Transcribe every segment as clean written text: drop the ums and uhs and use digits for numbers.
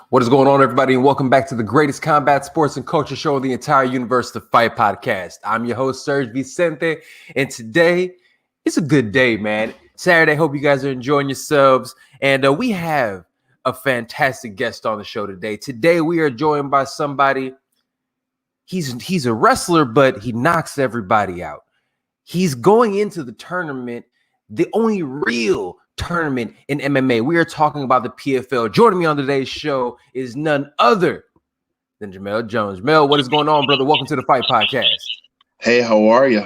What is going on, everybody, and welcome back to the greatest combat sports and culture show in the entire universe, the Fight Podcast. I'm your host, SERG VICENTE, and today it's a good day, man. Saturday, hope you guys are enjoying yourselves, and we have a fantastic guest on the show today. Today, we are joined by somebody. He's a wrestler, but he knocks everybody out. He's going into the tournament, the only real tournament in MMA. We are talking about the PFL. Joining me on today's show is none other than Jamelle Jones. Jamelle, what is going on, brother? Welcome to the Fight Podcast. Hey, how are you?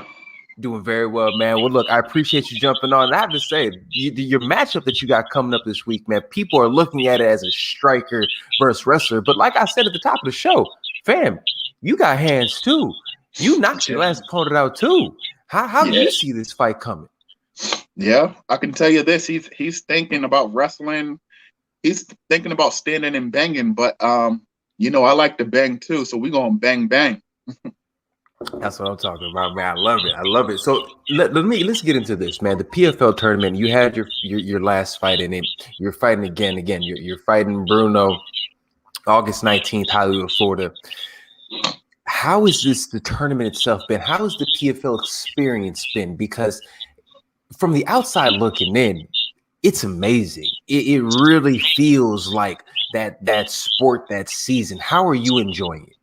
Doing very well, man. Well, look, I appreciate you jumping on. And I have to say, your matchup that you got coming up this week, man, people are looking at it as a striker versus wrestler. But like I said at the top of the show, fam, you got hands too. You knocked your last opponent out too. How do you see this fight coming? Yeah, I can tell you this. He's thinking about wrestling. He's thinking about standing and banging, but I like to bang too. So we're gonna bang bang. That's what I'm talking about, man. I love it. I love it. So let's get into this, man. The PFL tournament. You had your last fight in it. You're fighting again. You're fighting Bruno, August 19th, Hollywood, Florida. How is the tournament itself been? How has the PFL experience been? Because from the outside looking in, it's amazing. It really feels like that sport, that season. How are you enjoying it?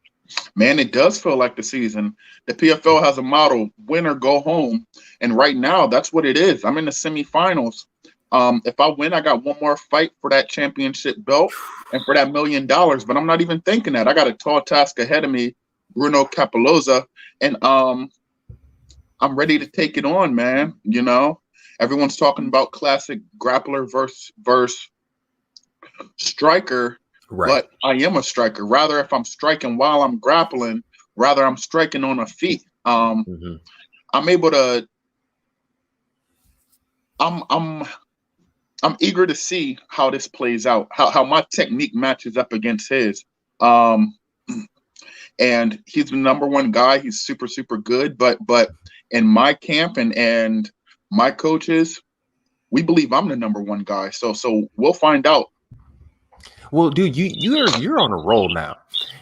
Man, it does feel like the season. The PFL has a motto, win or go home. And right now, that's what it is. I'm in the semifinals. If I win, I got one more fight for that championship belt and for that $1 million. But I'm not even thinking that. I got a tall task ahead of me, Bruno Capoloza. And I'm ready to take it on, man. You know, everyone's talking about classic grappler versus striker, right? But I am a striker. Rather, if I'm striking while I'm grappling, rather I'm striking on a feet. I'm able to. I'm eager to see how this plays out. How my technique matches up against his. And he's the number one guy. He's super, super good. But in my camp and my coaches, we believe I'm the number one guy. So we'll find out. Well, dude, you're on a roll now.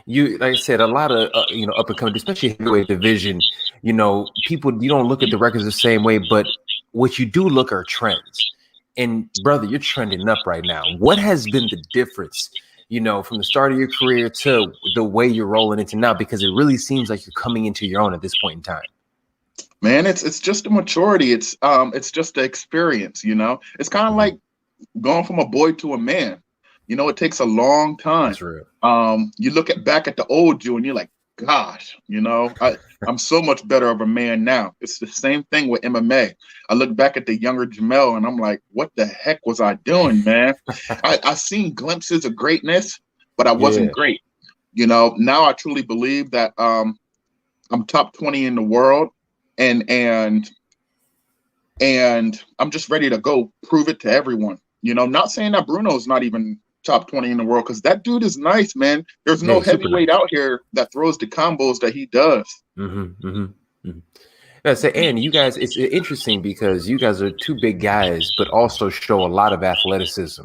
You, like I said, a lot of up and coming, especially heavyweight division. You know, you don't look at the records the same way, but what you do look are trends. And brother, you're trending up right now. What has been the difference? From the start of your career to the way you're rolling into now, because it really seems like you're coming into your own at this point in time. Man, it's just a maturity. It's just the experience, It's kind of like going from a boy to a man. It takes a long time. That's real. You look back at the old you and you're like, gosh, I'm so much better of a man now. It's the same thing with MMA. I look back at the younger Jamelle and I'm like, what the heck was I doing, man? I seen glimpses of greatness, but I wasn't great. Now I truly believe that I'm top 20 in the world and I'm just ready to go prove it to everyone. Not saying that Bruno's not even top 20 in the world, because that dude is nice, man. There's no heavyweight out here that throws the combos that he does. And you guys, it's interesting because you guys are two big guys, but also show a lot of athleticism.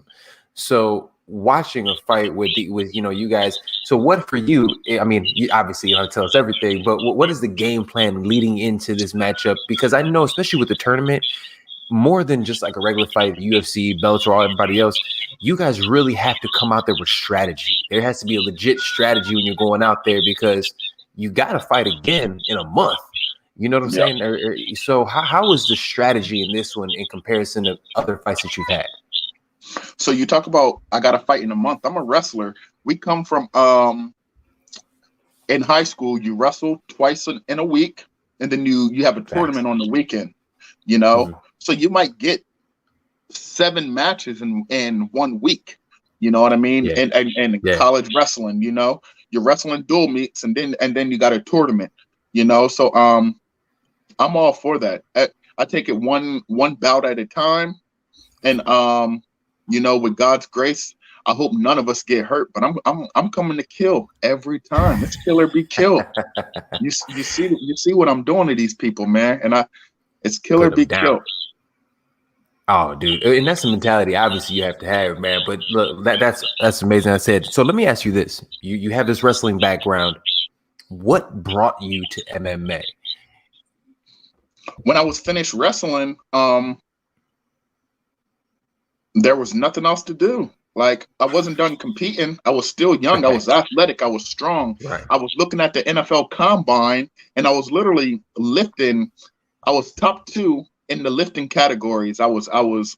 So watching a fight with you guys. So what for you? I mean, obviously you don't have to tell us everything, but what is the game plan leading into this matchup? Because I know, especially with the tournament, more than just like a regular fight, UFC, Bellator, everybody else, you guys really have to come out there with strategy. There has to be a legit strategy when you're going out there, because you got to fight again in a month. You know what I'm saying? So how is the strategy in this one in comparison to other fights that you've had? So you talk about, I got to fight in a month. I'm a wrestler. We come from, in high school, you wrestle twice in a week, and then you have a tournament on the weekend, So you might get 7 matches in 1 week. You know what I mean? Yeah. And college wrestling, you're wrestling dual meets and then you got a tournament, So I'm all for that. I take it one bout at a time, and with God's grace, I hope none of us get hurt. But I'm coming to kill every time. It's kill or be killed. you see what I'm doing to these people, man, and it's kill or be killed. Oh, dude, and that's the mentality. Obviously, you have to have, man. But look, that's amazing. I said. So let me ask you this: you have this wrestling background. What brought you to MMA? When I was finished wrestling, there was nothing else to do. Like, I wasn't done competing. I was still young. I was athletic. I was strong. Right. I was looking at the NFL Combine, and I was literally lifting. I was top 2 in the lifting categories. I was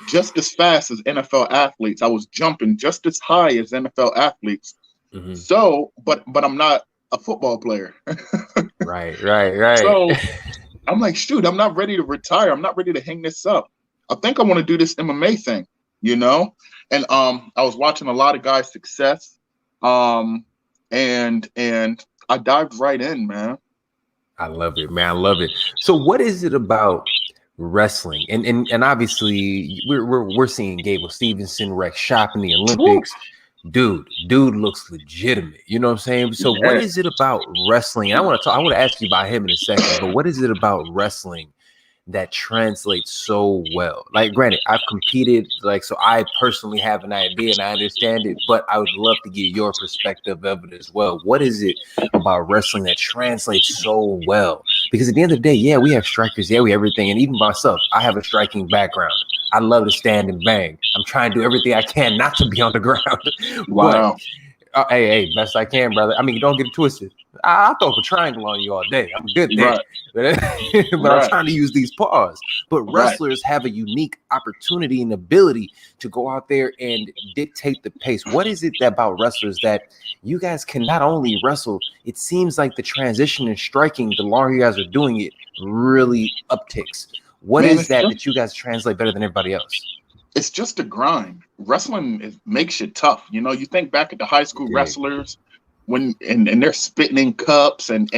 just as fast as NFL athletes. I was jumping just as high as NFL athletes. Mm-hmm. So, but I'm not a football player. Right. So I'm like, shoot, I'm not ready to retire. I'm not ready to hang this up. I think I want to do this MMA thing, you know? And I was watching a lot of guys' success. And I dived right in, man. I love it, man. I love it. So what is it about wrestling? And obviously we're seeing Gable Stevenson wreck shop in the Olympics. Dude looks legitimate. You know what I'm saying? So what is it about wrestling? And I want to ask you about him in a second, but what is it about wrestling that translates so well? Like, granted, I've competed, like, so I personally have an idea and I understand it, but I would love to get your perspective of it as well. What is it about wrestling that translates so well? Because at the end of the day, yeah, we have strikers, yeah, we have everything, and even myself, I have a striking background. I love to stand and bang. I'm trying to do everything I can not to be on the ground. Wow. But hey, best I can, brother. I mean, don't get it twisted. I'll throw a triangle on you all day. I'm good there. Right. But I'm trying to use these paws. But wrestlers have a unique opportunity and ability to go out there and dictate the pace. What is it about wrestlers that you guys can not only wrestle, it seems like the transition in striking, the longer you guys are doing it, really upticks. What is that you guys translate better than everybody else? It's just a grind. Wrestling makes you tough. You know, you think back at the high school wrestlers when and they're spitting in cups and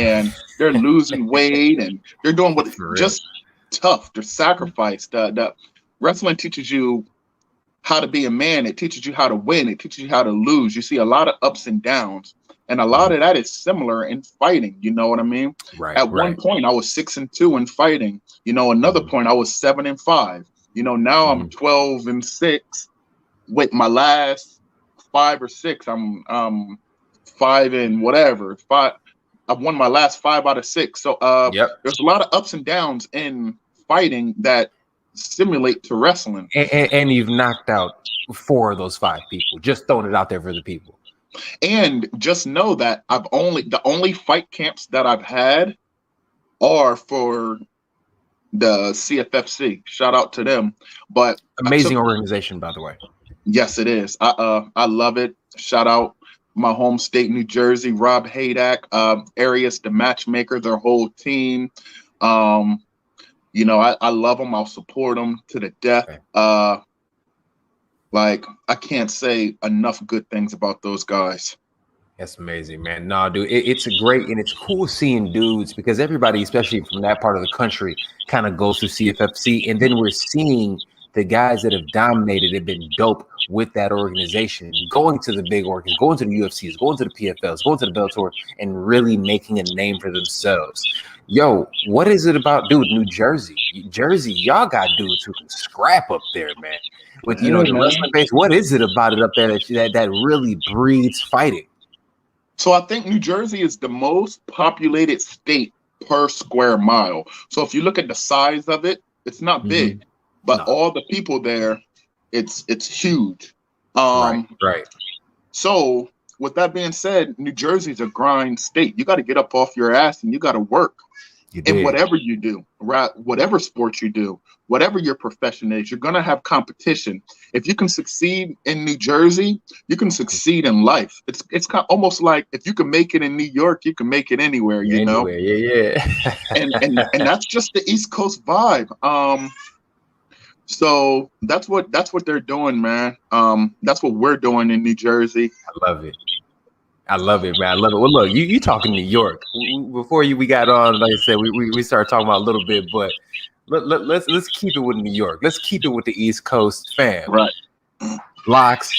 they're losing weight and they're doing what just tough. They're sacrificed. The wrestling teaches you how to be a man. It teaches you how to win. It teaches you how to lose. You see a lot of ups and downs. And a lot of that is similar in fighting. You know what I mean? Right. At one point, I was 6-2 in fighting. You know, another point, I was 7-5. You know, now I'm 12-6. With my last 5 or 6, I'm 5 and whatever. 5. I've won my last 5 out of 6. So there's a lot of ups and downs in fighting that simulate to wrestling. And you've knocked out 4 of those 5 people. Just throwing it out there for the people. And just know that the only fight camps that I've had are for the CFFC. Shout out to them. But amazing organization, by the way. Yes, it is. I love it. Shout out my home state, New Jersey, Rob Haydak, Arias, the matchmaker, their whole team. You know, I love them. I'll support them to the death. Okay. Like, I can't say enough good things about those guys. That's amazing, man. No, dude, it's a great and it's cool seeing dudes because everybody, especially from that part of the country, kind of goes through CFFC. And then we're seeing the guys that have dominated, have been dope with that organization, going to the big organs, going to the UFCs, going to the PFLs, going to the bellator, and really making a name for themselves. Yo, what is it about, dude, New Jersey? Y'all got dudes who can scrap up there, man. With, you know, the wrestling base, what is it about it up there that really breeds fighting? So I think New Jersey is the most populated state per square mile. So if you look at the size of it, it's not big, but all the people there, it's huge. Right. So with that being said, New Jersey's a grind state. You got to get up off your ass and you got to work. In whatever you do, right? Whatever sport you do, whatever your profession is, you're going to have competition. If you can succeed in New Jersey, you can succeed in life. It's kind of almost like if you can make it in New York, you can make it anywhere, you know? Yeah. and that's just the East Coast vibe. So that's what they're doing, man. That's what we're doing in New Jersey. I love it, man. I love it. Well, look, you talking New York. Before we got on, like I said, we started talking about a little bit, but let's keep it with New York. Let's keep it with the East Coast fam. Right. Locks,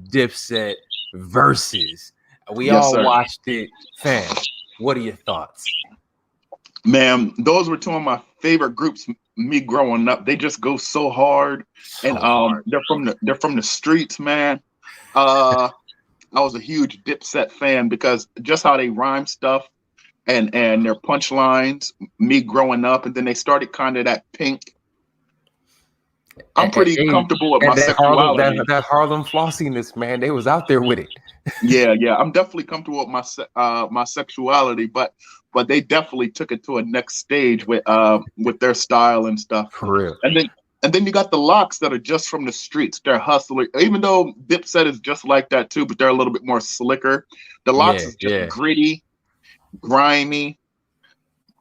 Dipset, Versus. We all watched it. Fam, what are your thoughts? Man, those were 2 of my favorite groups me growing up. They just go so hard, and they're from the streets, man. I was a huge DIPSET fan because just how they rhyme stuff and their punchlines, me growing up, and then they started kind of that Pink. I'm pretty comfortable with my sexuality. That Harlem flossiness, man, they was out there with it. Yeah, I'm definitely comfortable with my sexuality, but they definitely took it to a next stage with their style and stuff. For real. And then you got the Locks that are just from the streets. They're hustler. Even though DIPSET is just like that too, but they're a little bit more slicker. The Locks is just gritty, grimy,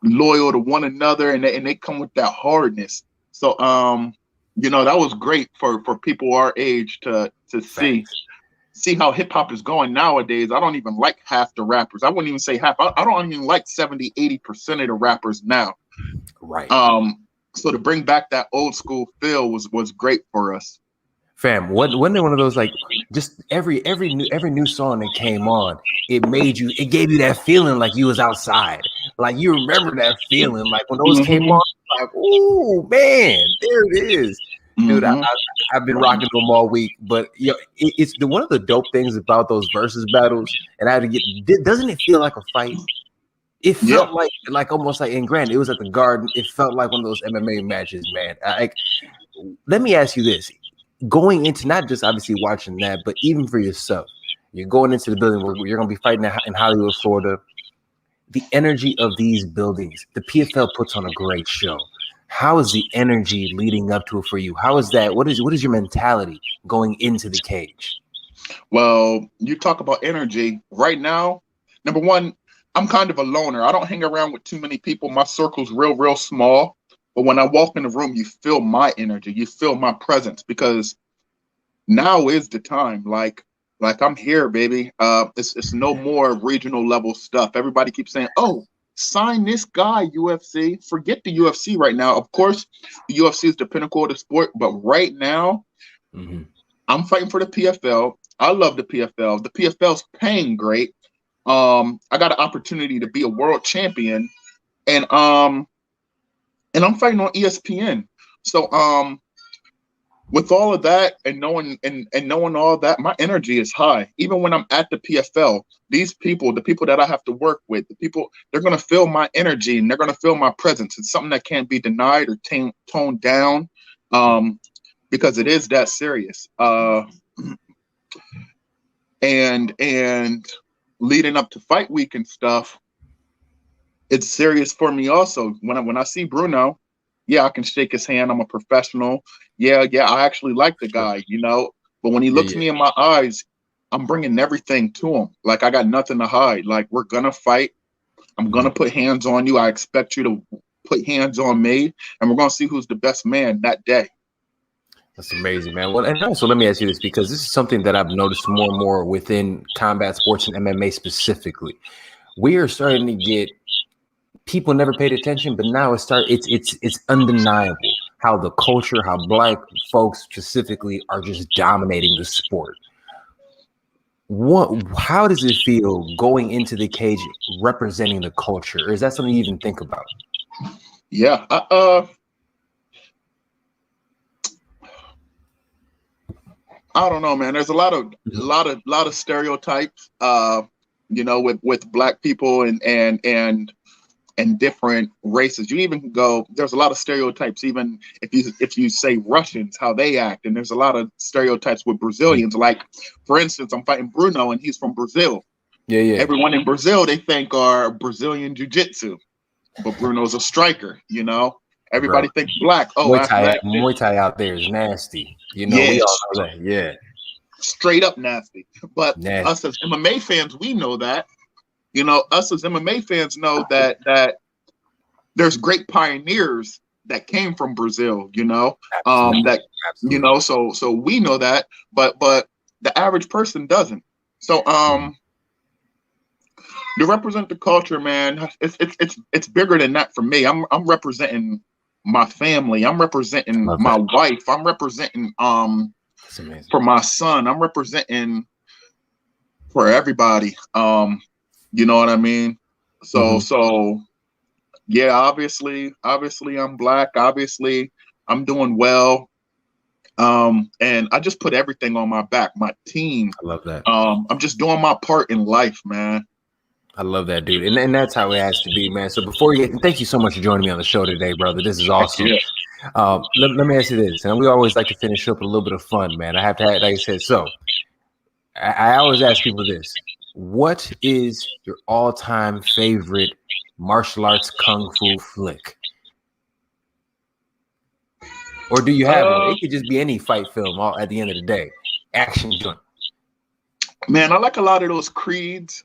loyal to one another, and they come with that hardness. So that was great for people our age to see how hip hop is going nowadays. I don't even like half the rappers. I wouldn't even say half. I don't even like 70-80% of the rappers now. Right. So to bring back that old school feel was great for us. Fam, wasn't it one of those, like, just every new song that came on, it gave you that feeling like you was outside. Like, you remember that feeling, like when those came on, like, ooh, man, there it is. Dude, I've been rocking them all week, but it's one of the dope things about those versus battles, and I had to doesn't it feel like a fight? It felt like almost like, in granted, it was at the Garden. It felt like one of those MMA matches, man. Let me ask you this: going into not just obviously watching that, but even for yourself, you're going into the building where you're going to be fighting in Hollywood, Florida. The energy of these buildings, the PFL puts on a great show. How is the energy leading up to it for you? How is that? What is your mentality going into the cage? Well, you talk about energy right now. Number one, I'm kind of a loner. I don't hang around with too many people. My circle's real small. But when I walk in the room, you feel my energy. You feel my presence, because now is the time. Like I'm here, baby. It's no more regional level stuff. Everybody keeps saying, "Oh, sign this guy, UFC." Forget the UFC right now. Of course, the UFC is the pinnacle of the sport, but right now, I'm fighting for the PFL. I love the PFL. The PFL's paying great. I got an opportunity to be a world champion, and I'm fighting on ESPN. So with all of that and knowing all that, my energy is high. Even when I'm at the PFL, these people, the people that I have to work with, they're gonna feel my energy and they're gonna feel my presence. It's something that can't be denied or toned down, because it is that serious. And leading up to fight week and stuff, it's serious for me also. When I see Bruno, I can shake his hand. I'm a professional. Yeah, I actually like the guy, But when he looks me in my eyes, I'm bringing everything to him. Like, I got nothing to hide. Like, we're gonna fight. I'm gonna put hands on you. I expect you to put hands on me, and we're gonna see who's the best man that day. That's amazing, man. Well, and also let me ask you this, because this is something that I've noticed more and more within combat sports and MMA specifically. We are starting to get, people never paid attention, but now it's undeniable how the culture, how Black folks specifically are just dominating the sport. How does it feel going into the cage representing the culture? Or is that something you even think about? Yeah, I don't know, man. There's a lot of stereotypes, with Black people and different races. You even go, there's a lot of stereotypes, even if you say Russians, how they act, and there's a lot of stereotypes with Brazilians. Like, for instance, I'm fighting Bruno, and he's from Brazil. Yeah. Everyone in Brazil, they think are Brazilian jiu-jitsu, but Bruno's a striker. Everybody thinks Black. Oh, Muay Thai out there is nasty. We all know that. Yeah, straight up nasty. But us as MMA fans, we know that. Us as MMA fans know that there's great pioneers that came from Brazil. Absolutely. So we know that, but the average person doesn't. So to represent the culture, man, it's bigger than that for me. I'm representing my family. I'm representing my wife. I'm representing for my son. I'm representing for everybody. You know what I mean? So Yeah, obviously I'm black. Obviously, I'm doing well. And I just put everything on my back, my team. I love that. I'm just doing my part in life, man. I love that, dude. And that's how it has to be, man. So before you get, thank you so much for joining me on the show today, brother. This is awesome. Yeah. Let me ask you this, and we always like to finish up with a little bit of fun, man. I have to have, like I said, so I always ask people this. What is your all-time favorite martial arts kung fu flick? Or do you have one? It could just be any fight film at the end of the day. Action joint. Man, I like a lot of those creeds.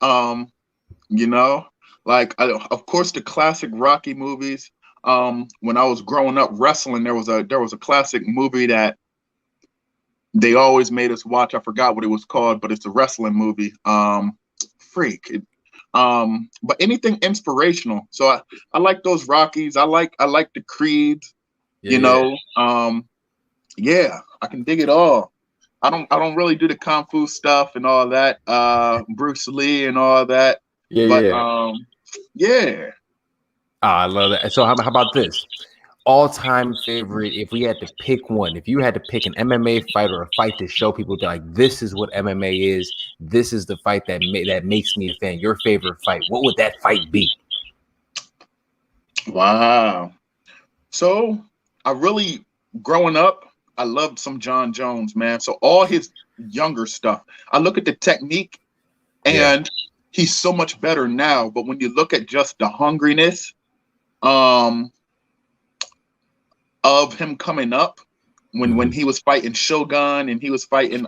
You know, like of course the classic Rocky movies. When I was growing up wrestling, there was a classic movie that they always made us watch. I forgot what it was called, but it's a wrestling movie. But anything inspirational. So I like those Rockies. I like the Creeds. Yeah, Yeah, I can dig it all. I don't really do the kung fu stuff and all that. Bruce Lee and all that. Yeah. I love that. So how about this? All-time favorite, if we had to pick one, if you had to pick an MMA fight or a fight to show people that like this is what MMA is, this is the fight that makes me a fan. Your favorite fight, what would that fight be? Wow. So I really, growing up, I loved some Jon Jones, man. So all his younger stuff, I look at the technique and he's so much better now. But when you look at just the hungriness, of him coming up when he was fighting Shogun and he was fighting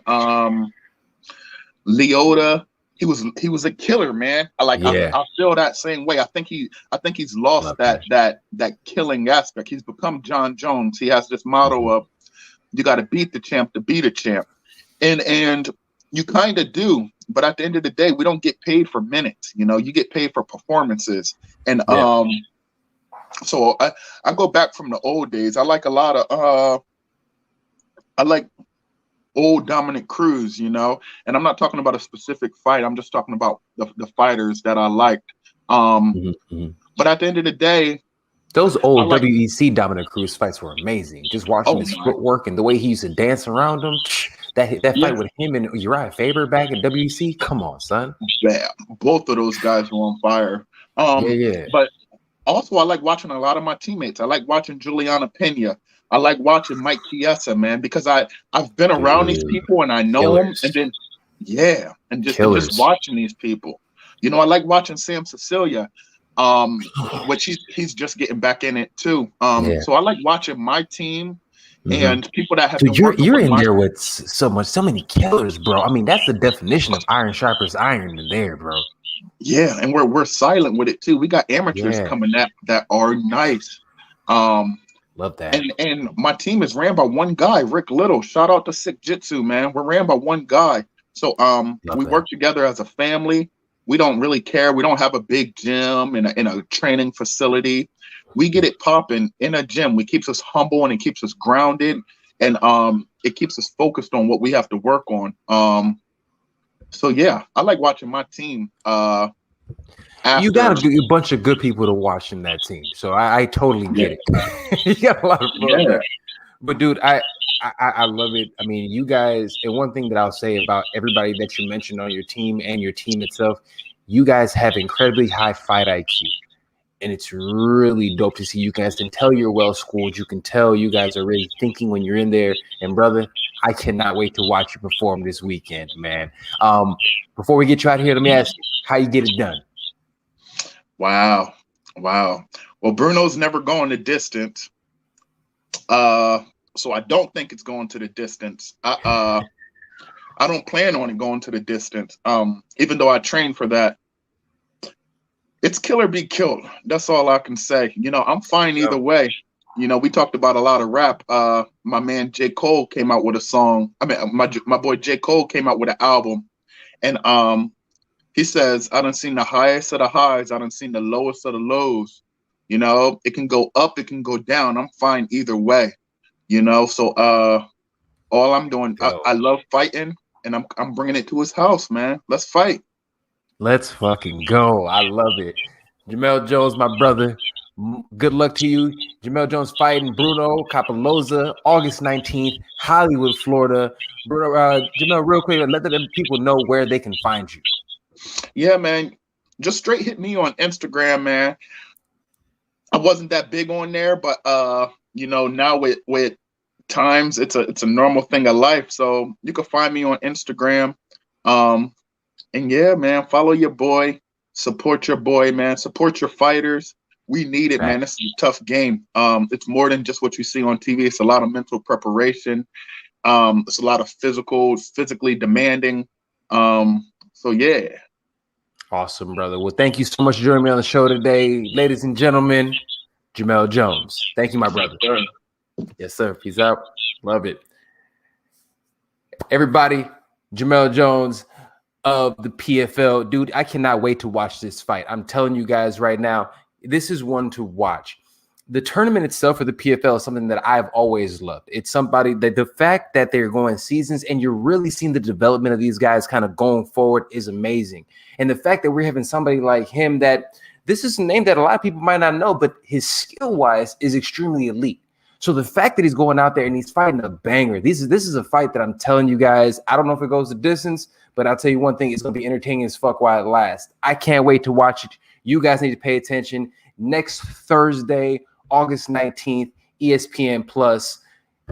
Leota, he was a killer, man. I feel that same way. I think he's lost that killing aspect. He's become Jon Jones. He has this motto of you got to beat the champ to beat a champ, and you kind of do. But at the end of the day, we don't get paid for minutes. You know, you get paid for performances, and so I go back from the old days. I like a lot of I like old Dominic Cruz, you know, and I'm not talking about a specific fight. I'm just talking about the fighters that I liked. But at the end of the day, those old WEC Dominic Cruz fights were amazing. Just watching his footwork and the way he used to dance around him. That fight with him and Uriah Faber back at WEC. Come on, son. Yeah, both of those guys were on fire. But also, I like watching a lot of my teammates. I like watching Juliana Pena. I like watching Mike Chiesa, man, because I've been around these people and I know them. And then, just watching these people. You know, I like watching Sam Cecilia, which he's just getting back in it too. So I like watching my team and people that have. Dude, you're in there with so many killers, bro. I mean, that's the definition of iron sharpers iron in there, bro. Yeah, and we're silent with it too. We got amateurs coming that are nice. Love that. And my team is ran by one guy, Rick Little. Shout out to Sick Jitsu, man. We're ran by one guy. So we work together as a family. We don't really care. We don't have a big gym in a training facility. We get it popping in a gym. It keeps us humble and it keeps us grounded, and it keeps us focused on what we have to work on. So yeah, I like watching my team. You got a bunch of good people to watch in that team, so I totally get it. You got a lot of fun there. But dude, I love it. I mean, you guys, and one thing that I'll say about everybody that you mentioned on your team and your team itself, you guys have incredibly high fight IQ, and it's really dope to see you guys. Can tell you're well schooled. You can tell you guys are really thinking when you're in there. And brother, I cannot wait to watch you perform this weekend, man. Before we get you out here, let me ask you how you get it done. Wow. Well, Bruno's never going the distance. So I don't think it's going to the distance. I don't plan on it going to the distance. Even though I train for that. It's kill or be killed. That's all I can say. You know, I'm fine either way. You know, we talked about a lot of rap. My man J. Cole came out with a song. I mean, my boy J. Cole came out with an album, and he says, "I done seen the highest of the highs. I done seen the lowest of the lows. You know, it can go up, it can go down. I'm fine either way. You know, so all I'm doing, I love fighting, and I'm bringing it to his house, man. Let's fight. Let's fucking go. I love it. Jamelle Jones, my brother. Good luck to you. Jamelle Jones fighting Bruno Capoloza, August 19th, Hollywood, Florida. Bruno, Jamelle, real quick, let the people know where they can find you. Yeah, man. Just straight hit me on Instagram, man. I wasn't that big on there, but now with times, it's a normal thing of life. So you can find me on Instagram. And yeah, man, follow your boy, support your boy, man, support your fighters. We need it, man. This is a tough game. It's more than just what you see on TV. It's a lot of mental preparation. It's a lot of physically demanding. So yeah. Awesome, brother. Well, thank you so much for joining me on the show today. Ladies and gentlemen, Jamelle Jones. Thank you, my brother. Yes, sir. Peace out. Love it. Everybody, Jamelle Jones of the PFL. Dude, I cannot wait to watch this fight. I'm telling you guys right now, this is one to watch. The tournament itself for the PFL is something that I've always loved. It's somebody that the fact that they're going seasons and you're really seeing the development of these guys kind of going forward is amazing. And the fact that we're having somebody like him, that this is a name that a lot of people might not know, but his skill-wise is extremely elite. So the fact that he's going out there and he's fighting a banger, this is a fight that I'm telling you guys, I don't know if it goes the distance, but I'll tell you one thing, it's going to be entertaining as fuck while it lasts. I can't wait to watch it. You guys need to pay attention. Next Thursday, August 19th, ESPN Plus.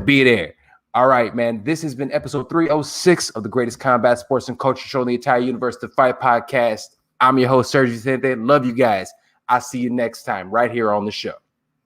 Be there. All right, man. This has been episode 306 of the greatest combat sports and culture show in the entire universe, the Fight Podcast. I'm your host, SERG. Love you guys. I'll see you next time right here on the show.